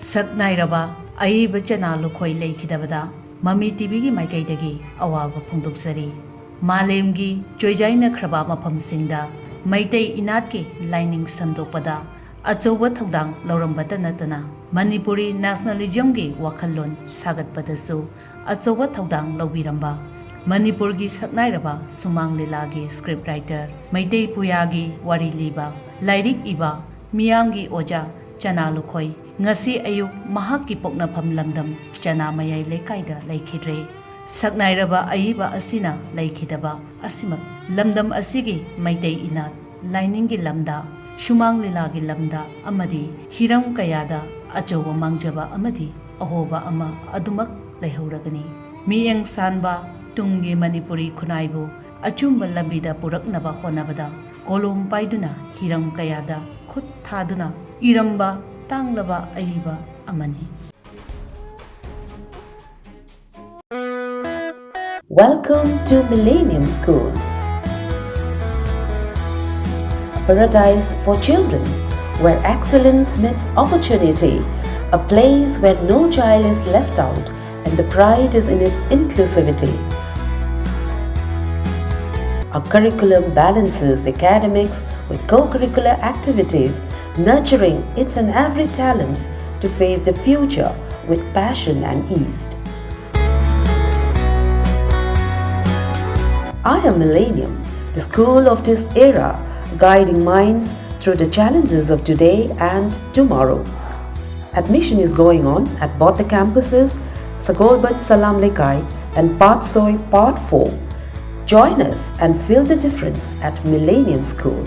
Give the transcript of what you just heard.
Shaknairaba Ayiba Chana Lukhoi Leikhidabada Mami TVgi Maikeidagi Awaba Phongdochari Malemgi Joijaina Kraba Mafamsingda Maitei Inatki Lining Sandokpada Achoba Thogdang Laurambata Natana Manipuri Nationalismgi Wakhallon Sagatpadasu Achoba Thogdang Lawbiramba Manipurgi Shaknairaba Sumang Lilagi scriptwriter Maitei Puyagi Wari Liba Lairik Iba Miyamgi Oja Chana Lukhoi ngasi ayuk mahakki poknafam lamdam Chana Mayai Leikaida Leikhidre Shaknairaba Ayiba asina Leikhidaba asimak lamdam asigi Maitei inat Liningi lamda Shumang Lilagi lamda amadi hiram kayada achoba mangjaba amadi ahoba ama adumak leihoragani miyang sanba tungi Manipuri khunaibu achumba lambida puraknaba honabada kolom paiduna hiram kayada khut thaduna iramba Tanglaba Ayiba Amani. Welcome to Millennium School, a paradise for children where excellence meets opportunity, a place where no child is left out and the pride is in its inclusivity. Our curriculum balances academics with co-curricular activities, nurturing its and every talents to face the future with passion and ease. I am Millennium, the school of this era, guiding minds through the challenges of today and tomorrow. Admission is going on at both the campuses, Sagolbat Salam Lekai and Patsoi Part 4. Join us and feel the difference at Millennium School.